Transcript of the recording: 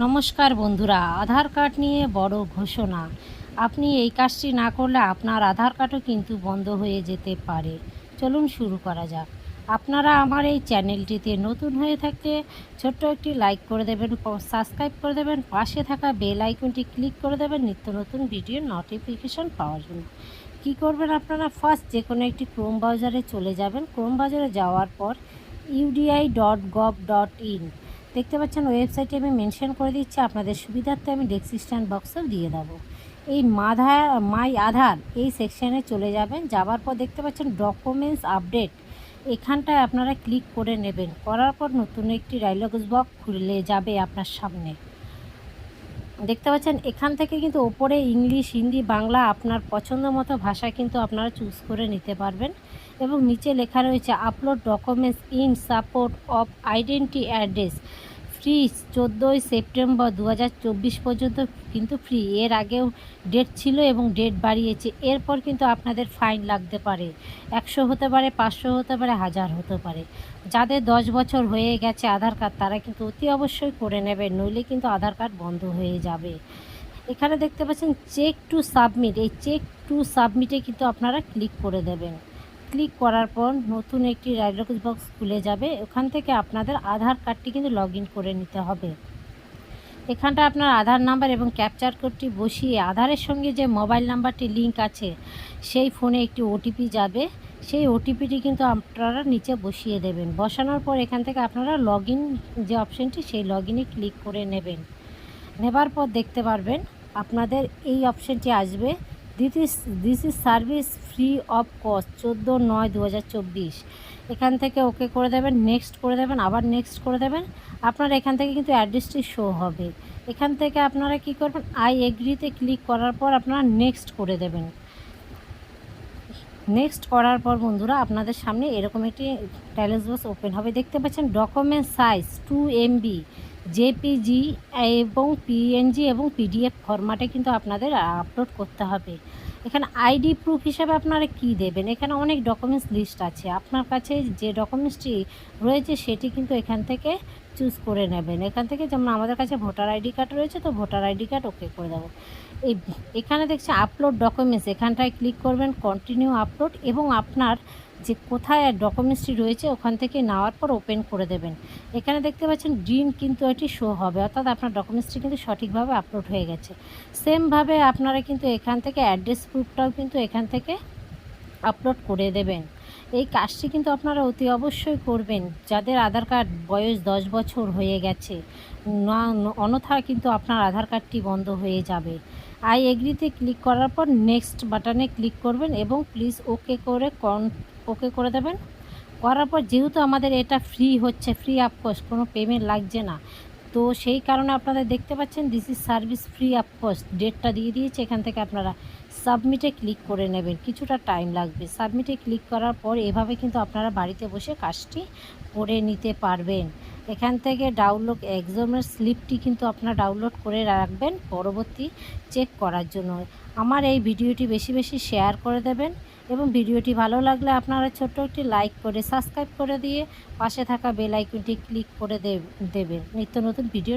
নমস্কার বন্ধুরা, আধার কার্ড নিয়ে বড় ঘোষণা। আপনি এই কাজটি না করলে আপনার আধার কার্ডও কিন্তু বন্ধ হয়ে যেতে পারে। চলুন শুরু করা যাক। আপনারা আমার এই চ্যানেলটিতে নতুন হয়ে থাকলে ছোট্ট একটি লাইক করে দেবেন, সাবস্ক্রাইব করে দেবেন, পাশে থাকা বেল আইকনটি ক্লিক করে দেবেন নিত্য নতুন ভিডিওর নোটিফিকেশন পাওয়ার জন্য। কী করবেন আপনারা? ফার্স্ট যে কোনো একটি ক্রোম ব্রাউজারে চলে যাবেন। ক্রোম ব্রাউজারে যাওয়ার পর udi.gov.in দেখতে পাচ্ছেন, ওয়েবসাইটে আমি মেনশন করে দিচ্ছি, আপনাদের সুবিধার্থে আমি ডেসক্রিপশন বক্সেও দিয়ে দেবো। এই মাই আধার এই সেকশানে চলে যাবেন। যাওয়ার পর দেখতে পাচ্ছেন ডকুমেন্টস আপডেট, এখানটায় আপনারা ক্লিক করে নেবেন। করার পর নতুন একটি ডায়লগ বক্স খুলে যাবে আপনার সামনে। দেখতে পাচ্ছেন এখান থেকে কিন্তু ওপরে ইংলিশ, হিন্দি, বাংলা আপনার পছন্দ মতো ভাষা কিন্তু আপনারা চুজ করে নিতে পারবেন। এবং নিচে লেখা রয়েছে upload documents in support of identity address free. 14ই সেপ্টেম্বর 2024 পর্যন্ত কিন্তু ফ্রি। এর আগেও ডেট ছিল এবং ডেট বাড়িয়েছে। এরপর কিন্তু আপনাদের ফাইন লাগতে পারে, 100 হতে পারে, 500 হতে পারে, 1000 হতে পারে। যাদের 10 বছর হয়ে গেছে আধার কার্ড, তারা কিন্তু অতি অবশ্যই করে নেবেন, নইলে কিন্তু আধার কার্ড বন্ধ হয়ে যাবে। এখানে দেখতে পাচ্ছেন চেক টু সাবমিট, এই চেক টু সাবমিটে কিন্তু আপনারা ক্লিক করে দেবেন। ক্লিক করার পর নতুন একটি ডায়লগ বক্স খুলে যাবে। ওখান থেকে আপনাদের আধার কার্ডটি কিন্তু লগ ইন করে নিতে হবে। এখানটা আপনার আধার নাম্বার এবং ক্যাপচার কোডটি বসিয়ে আধারের সঙ্গে যে মোবাইল নাম্বারটি লিঙ্ক আছে সেই ফোনে একটি ওটিপি যাবে। সেই ওটিপিটি কিন্তু আপনারা নিচে বসিয়ে দেবেন। বসানোর পর এখান থেকে আপনারা লগ ইন যে অপশানটি, সেই লগ ইনে ক্লিক করে নেবেন। নেবার পর দেখতে পারবেন আপনাদের এই অপশানটি আসবে, this is service free of cost, 14/9/2024। এখান থেকে ওকে করে দেবেন, নেক্সট করে দেবেন, আবার নেক্সট করে দেবেন। আপনার এখান থেকে কিন্তু অ্যাড্রেসটি শো হবে। এখান থেকে আপনারা কি করবেন, আই এগ্রিতে ক্লিক করার পর আপনারা নেক্সট করে দেবেন। নেক্সট করার পর বন্ধুরা আপনাদের সামনে এরকম একটি ডায়লগ বক্স ওপেন হবে। দেখতে পাচ্ছেন ডকুমেন্ট সাইজ 2 MB, জেপিজি এবং পিএনজি এবং পিডিএফ ফরম্যাটে কিন্তু আপনাদের আপলোড করতে হবে। এখানে আইডি প্রুফ হিসাবে আপনারা কি দেবেন, এখানে অনেক ডকুমেন্টস লিস্ট আছে। আপনার কাছে যে ডকুমেন্টসটি রয়েছে সেটি কিন্তু এখান থেকে চুজ করে নেবেন। এখান থেকে যেমন আমাদের কাছে ভোটার আইডি কার্ড রয়েছে, তো ভোটার আইডি কার্ড ওকে করে দেবো। এখানে দেখছি আপলোড ডকুমেন্টস, এখানটায় ক্লিক করবেন, কন্টিনিউ আপলোড, এবং আপনার যে কোথায় ডকুমেন্টসটি রয়েছে ওখান থেকে নেওয়ার পর ওপেন করে দেবেন। এখানে দেখতে পাচ্ছেন গ্রিন কিন্তু এটি শো হবে, অর্থাৎ আপনার ডকুমেন্টসটি কিন্তু সঠিকভাবে আপলোড হয়ে গেছে। সেমভাবে আপনারা কিন্তু এখান থেকে অ্যাড্রেস প্রুফটাও কিন্তু এখান থেকে আপলোড করে দেবেন। এই কাজটি কিন্তু আপনারা অতি অবশ্যই করবেন যাদের আধার কার্ড বয়স 10 বছর হয়ে গেছে, অন্যথা কিন্তু আপনার আধার কার্ডটি বন্ধ হয়ে যাবে। আই এগ্রিতে ক্লিক করার পর নেক্সট বাটনে ক্লিক করবেন এবং প্লিজ ওকে করে দেবেন। করার পর যেহেতু আমাদের এটা ফ্রি হচ্ছে, ফ্রি অফ কস্ট, কোনো পেমেন্ট লাগছে না, তো সেই কারণে আপনারা দেখতে পাচ্ছেন this is service free of cost, ডেটটা দিয়ে দিয়েছে। এখান থেকে আপনারা সাবমিটে ক্লিক করে নেবেন, কিছুটা টাইম লাগবে। সাবমিটে ক্লিক করার পর এভাবে কিন্তু আপনারা বাড়িতে বসে কাজটি করে নিতে পারবেন। এখান থেকে ডাউনলোড এক্সামের স্লিপটি কিন্তু আপনারা ডাউনলোড করে রাখবেন পরবর্তী চেক করার জন্য। আমার এই ভিডিওটি বেশি বেশি শেয়ার করে দেবেন এবং ভিডিওটি ভালো লাগলে আপনারা ছোট্ট একটি লাইক করে সাবস্ক্রাইব করে দিয়ে পাশে থাকা বেল আইকনটি ক্লিক করে দেবেন নিত্য নতুন ভিডিও